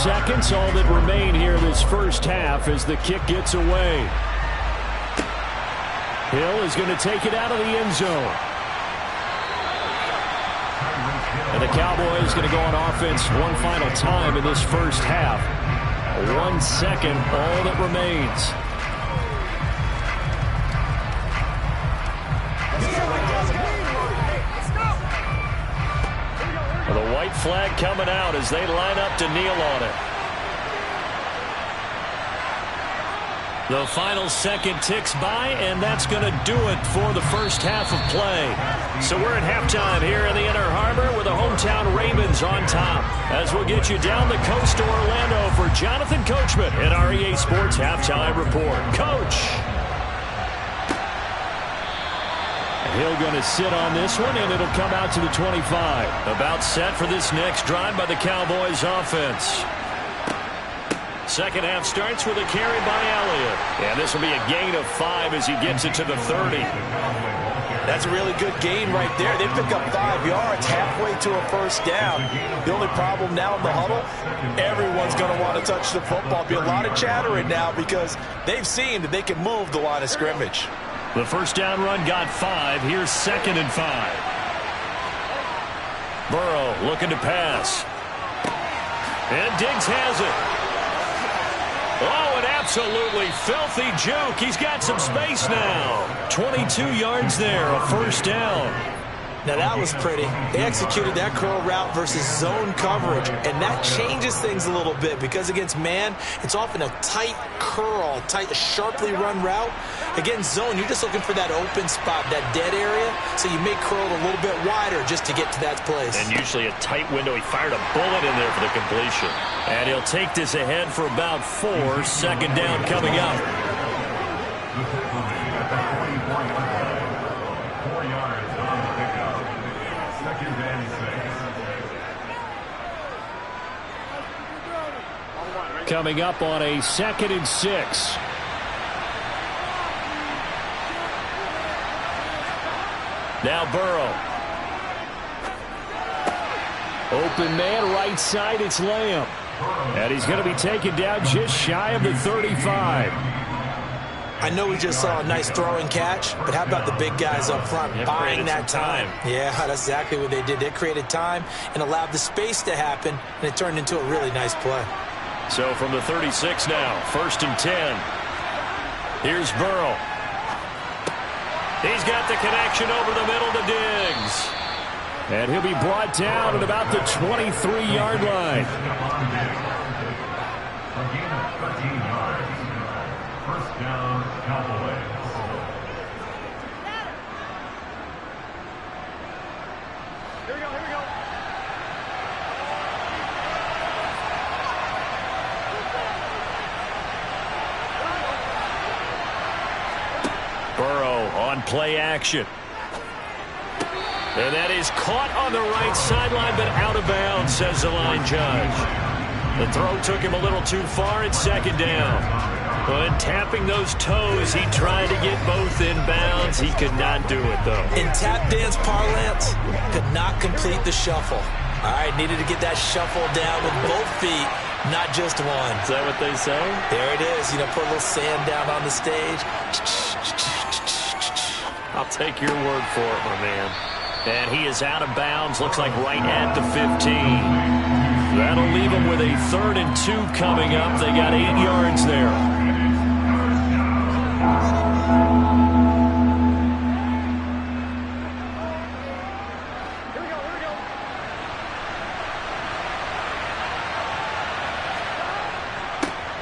Seconds, all that remain here this first half as the kick gets away. Hill is going to take it out of the end zone. And the Cowboys going to go on offense one final time in this first half. 1 second, all that remains. The white flag coming out as they line up to kneel on it. The final second ticks by, and that's going to do it for the first half of play. So we're at halftime here in the Inner Harbor with the hometown Ravens on top. As we'll get you down the coast to Orlando for Jonathan Coachman in our EA Sports Halftime Report. Coach! Hill going to sit on this one, and it'll come out to the 25. About set for this next drive by the Cowboys offense. Second half starts with a carry by Elliott. And this will be a gain of 5 as he gets it to the 30. That's a really good gain right there. They pick up 5 yards halfway to a first down. The only problem now in the huddle, everyone's going to want to touch the football. Be a lot of chattering now because they've seen that they can move the line of scrimmage. The first down run got 5. Here's 2nd and 5. Burrow looking to pass. And Diggs has it. Oh, an absolutely filthy juke. He's got some space now. 22 yards there, a first down. Now that was pretty. They executed that curl route versus zone coverage, and that changes things a little bit because against man, it's often a tight curl, tight, sharply run route. Against zone, you're just looking for that open spot, that dead area, so you may curl it a little bit wider just to get to that place. And usually a tight window. He fired a bullet in there for the completion. And he'll take this ahead for about 4. Second down coming up. 4 yards on the pickup. Second and 6. Coming up on a 2nd and 6. Now Burrow. Open man, right side, it's Lamb. And he's going to be taken down just shy of the 35. I know we just saw a nice throwing catch, but how about the big guys up front buying that time? Yeah, that's exactly what they did. They created time and allowed the space to happen, and it turned into a really nice play. So from the 36 now, 1st and 10. Here's Burrow. He's got the connection over the middle to Diggs. And he'll be brought down at about the 23-yard line. A gain of 13 yards. First down, Cowboys. Here we go, here we go. Burrow on play action. And that is caught on the right sideline, but out of bounds, says the line judge. The throw took him a little too far at 2nd down. But tapping those toes, he tried to get both in bounds. He could not do it, though. In tap dance parlance, could not complete the shuffle. All right, needed to get that shuffle down with both feet, not just one. Is that what they say? There it is. You know, put a little sand down on the stage. I'll take your word for it, my man. And he is out of bounds. Looks like right at the 15. That'll leave him with a 3rd and 2 coming up. They got 8 yards there.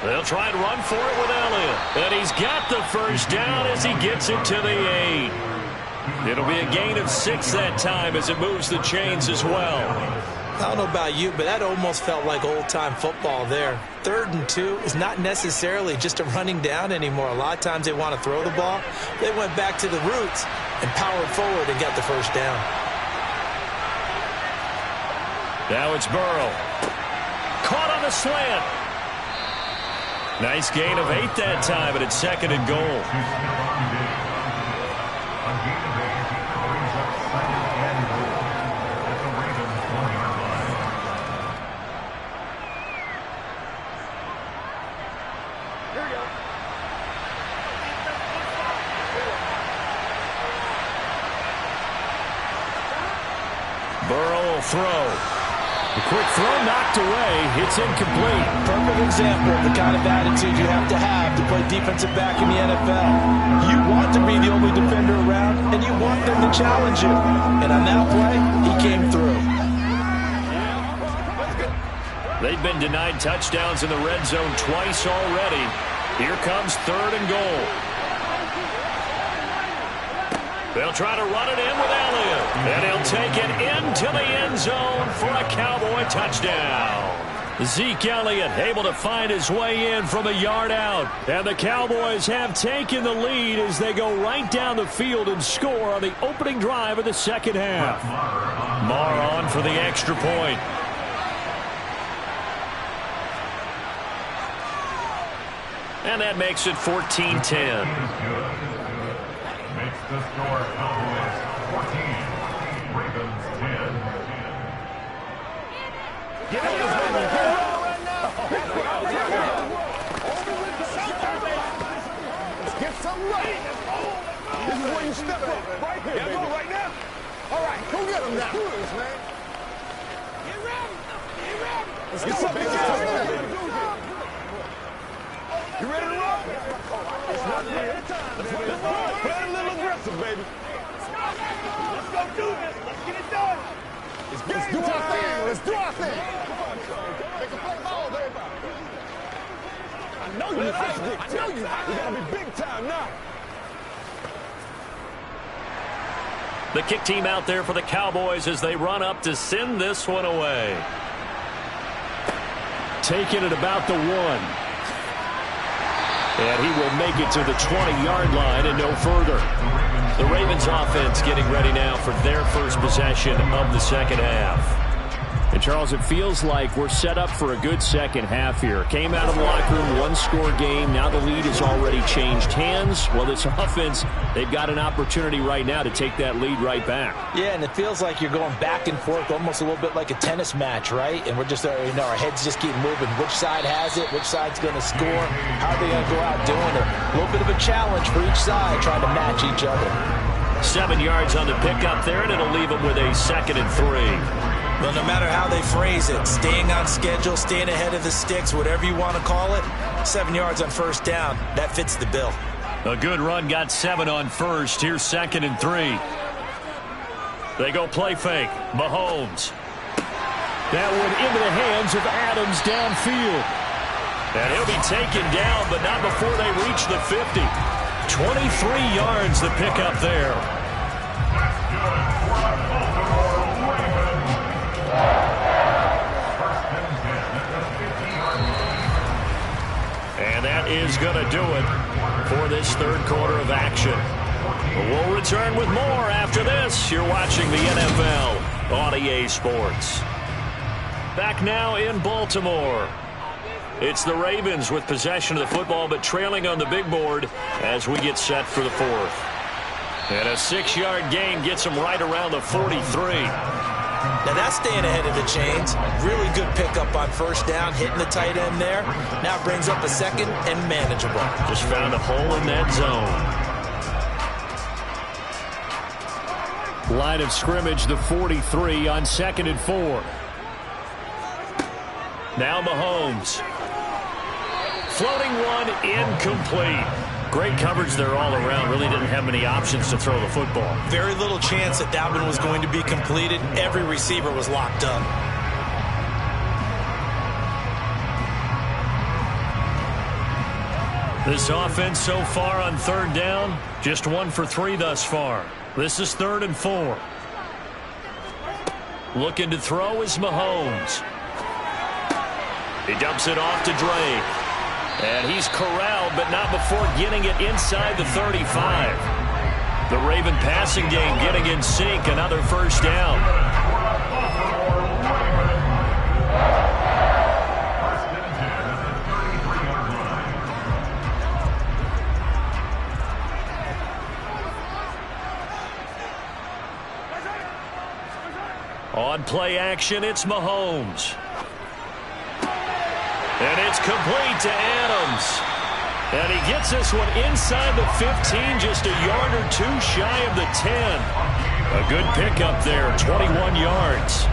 They'll try and run for it with Elliott. And he's got the first down as he gets it to the 8. It'll be a gain of 6 that time as it moves the chains as well. I don't know about you, but that almost felt like old-time football there. 3rd and 2 is not necessarily just a running down anymore. A lot of times they want to throw the ball. They went back to the roots and powered forward and got the first down. Now it's Burrow. Caught on the slant. Nice gain of 8 that time, but it's 2nd and goal. A gain of 8 brings up 2nd and goal at the Ravens 1-yard line. Here we go. Burrow will throw. The quick throw knocked away. It's incomplete. Perfect example of the kind of attitude you have to play defensive back in the NFL. You want to be the only defender around, and you want them to challenge you. And on that play, he came through. They've been denied touchdowns in the red zone twice already. Here comes 3rd and goal. They'll try to run it in with Elliott. And he'll take it into the end zone for a Cowboy touchdown. Zeke Elliott able to find his way in from a yard out. And the Cowboys have taken the lead as they go right down the field and score on the opening drive of the second half. Marr on for the extra point. And that makes it 14-10. Makes the score Cowboys 14, Ravens 10. Get up, right now. Let's get some right. This is where you step up. Right here, baby. Right now. All right, go get him now. Man. Get ready. Get ready. Let's get some, baby. You ready to roll? It's not bad time, baby. Play a little aggressive, baby. Let's go do this. Let's get it done. Let's do our thing. Let's do our thing. Make a play ball, baby. I know you hot. I know you hot. We gotta be big time now. The kick team out there for the Cowboys as they run up to send this one away. Taking it about the 1. And he will make it to the 20-yard line and no further. The Ravens offense getting ready now for their first possession of the second half. And, Charles, it feels like we're set up for a good second half here. Came out of the locker room, one-score game. Now the lead has already changed hands. Well, this offense, they've got an opportunity right now to take that lead right back. Yeah, and it feels like you're going back and forth almost a little bit like a tennis match, right? And we're just, our heads just keep moving. Which side has it? Which side's going to score? How are they going to go out doing it? A little bit of a challenge for each side, trying to match each other. 7 yards on the pickup there, and it'll leave them with a 2nd and 3. Well, no matter how they phrase it, staying on schedule, staying ahead of the sticks, whatever you want to call it, 7 yards on first down, that fits the bill. A good run, got 7 on first. Here's 2nd and 3. They go play fake. Mahomes. That one into the hands of Adams downfield. And he'll be taken down, but not before they reach the 50. 23 yards the pickup there. That's good for the Baltimore Ravens. First and 10 at the 50-yard line. And that is going to do it for this third quarter of action. We'll return with more after this. You're watching the NFL on EA Sports. Back now in Baltimore. It's the Ravens with possession of the football, but trailing on the big board as we get set for the fourth. And a 6-yard gain gets them right around the 43. Now that's staying ahead of the chains. Really good pickup on first down, hitting the tight end there. Now brings up a second and manageable. Just found a hole in that zone. Line of scrimmage, the 43 on 2nd and 4. Now Mahomes. Floating one, incomplete. Great coverage there all around. Really didn't have many options to throw the football. Very little chance that one was going to be completed. Every receiver was locked up. This offense so far on 3rd down, just 1 for 3 thus far. This is 3rd and 4. Looking to throw is Mahomes. He dumps it off to Drake. And he's corralled, but not before getting it inside the 35. The Raven passing game getting in sync. Another first down. On play action, it's Mahomes. And it's complete to Adams. And he gets this one inside the 15, just a yard or two shy of the 10. A good pickup there, 21 yards.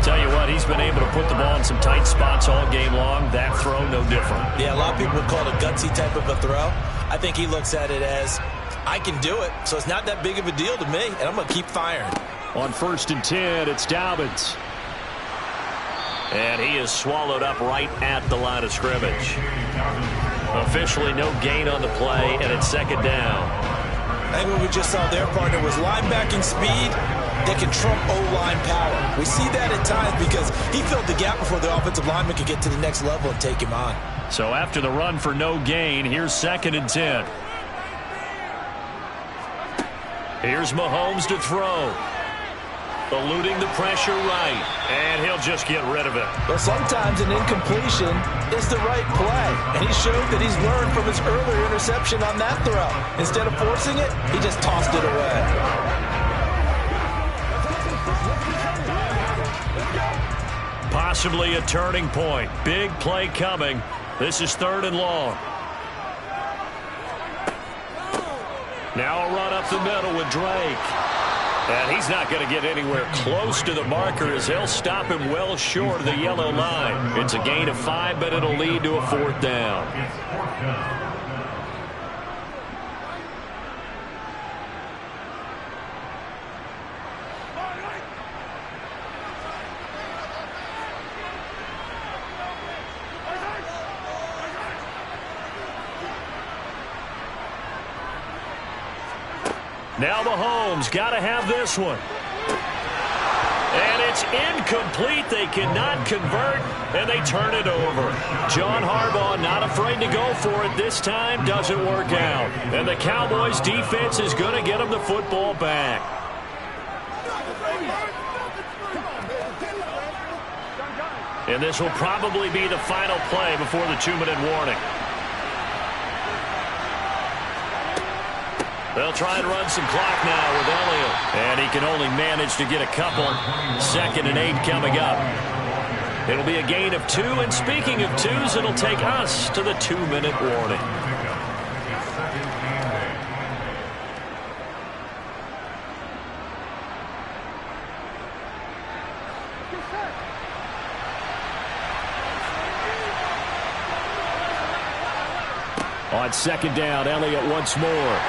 Tell you what, he's been able to put the ball in some tight spots all game long. That throw, no different. Yeah, a lot of people would call it a gutsy type of a throw. I think he looks at it as, I can do it, so it's not that big of a deal to me, and I'm going to keep firing. On 1st and 10, it's Dobbins. And he is swallowed up right at the line of scrimmage. Officially no gain on the play, and it's 2nd down. I think what we just saw there, partner, was linebacking speed that can trump O-line power. We see that at times because he filled the gap before the offensive lineman could get to the next level and take him on. So after the run for no gain, here's 2nd and 10. Here's Mahomes to throw. Eluding the pressure right, and he'll just get rid of it. Well, sometimes an incompletion is the right play, and he showed that he's learned from his earlier interception on that throw. Instead of forcing it, he just tossed it away. Possibly a turning point. Big play coming. This is 3rd and long. Now a run up the middle with Drake. And he's not going to get anywhere close to the marker as they'll stop him well short of the yellow line. It's a gain of 5, but it'll lead to a 4th down. Now Mahomes got to have this one. And it's incomplete. They cannot convert, and they turn it over. John Harbaugh not afraid to go for it this time. Doesn't work out. And the Cowboys defense is going to get them the football back. And this will probably be the final play before the 2-minute warning. They'll try and run some clock now with Elliott. And he can only manage to get a couple. 2nd and 8 coming up. It'll be a gain of 2. And speaking of 2s, it'll take us to the 2-minute warning. On 2nd down, Elliott once more.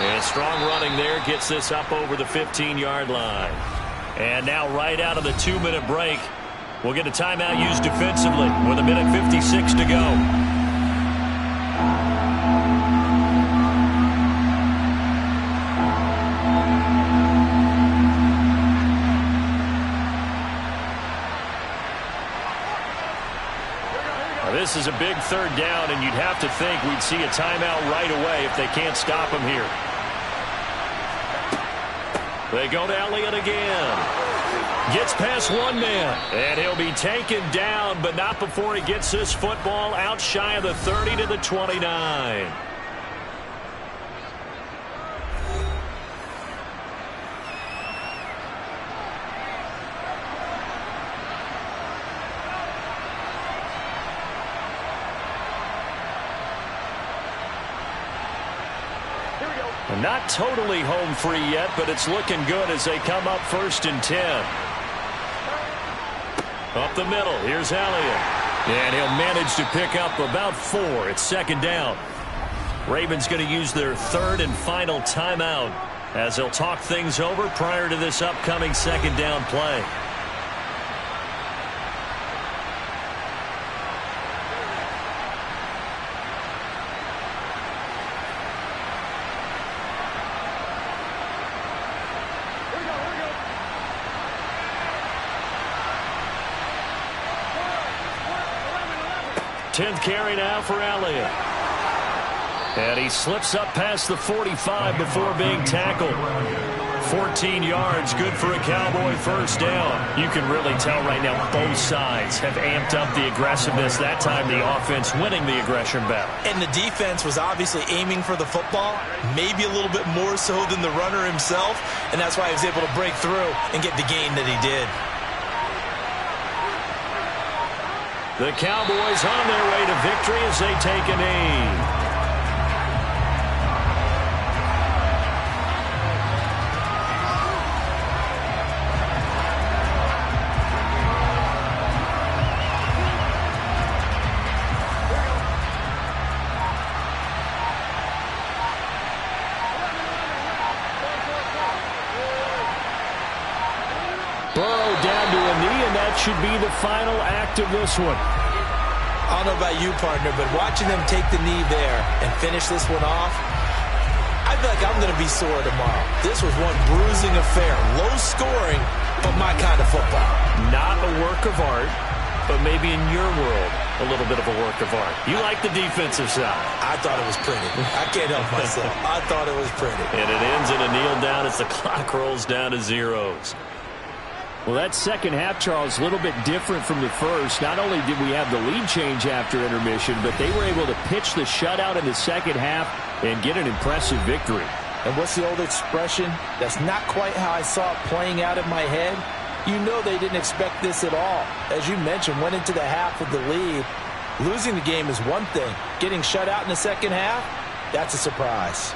And strong running there gets this up over the 15-yard line. And now right out of the 2-minute break, we'll get a timeout used defensively with 1:56 to go. Now this is a big 3rd down, and you'd have to think we'd see a timeout right away if they can't stop him here. They go to Elliott again. Gets past one man. And he'll be taken down, but not before he gets this football out shy of the 30 to the 29. Not totally home free yet, but it's looking good as they come up 1st and 10. Up the middle, here's Elliott. And he'll manage to pick up about 4. It's 2nd down. Ravens going to use their 3rd and final timeout as they'll talk things over prior to this upcoming 2nd down play. Tenth carry now for Elliott. And he slips up past the 45 before being tackled. 14 yards, good for a Cowboy 1st down. You can really tell right now both sides have amped up the aggressiveness. That time the offense winning the aggression battle. And the defense was obviously aiming for the football, maybe a little bit more so than the runner himself, and that's why he was able to break through and get the gain that he did. The Cowboys on their way to victory as they take a knee. Burrow down to a knee, and that should be the final act of this one. I don't know about you, partner, but watching them take the knee there and finish this one off, I feel like I'm going to be sore tomorrow. This was one bruising affair. Low scoring, but my kind of football. Not a work of art, but maybe in your world, a little bit of a work of art. You like the defensive side. I thought it was pretty. I can't help myself. I thought it was pretty. And it ends in a kneel down as the clock rolls down to zeros. Well, that second half, Charles, a little bit different from the first. Not only did we have the lead change after intermission, but they were able to pitch the shutout in the second half and get an impressive victory. And what's the old expression? That's not quite how I saw it playing out in my head. You know they didn't expect this at all. As you mentioned, went into the half with the lead. Losing the game is one thing. Getting shut out in the second half, that's a surprise.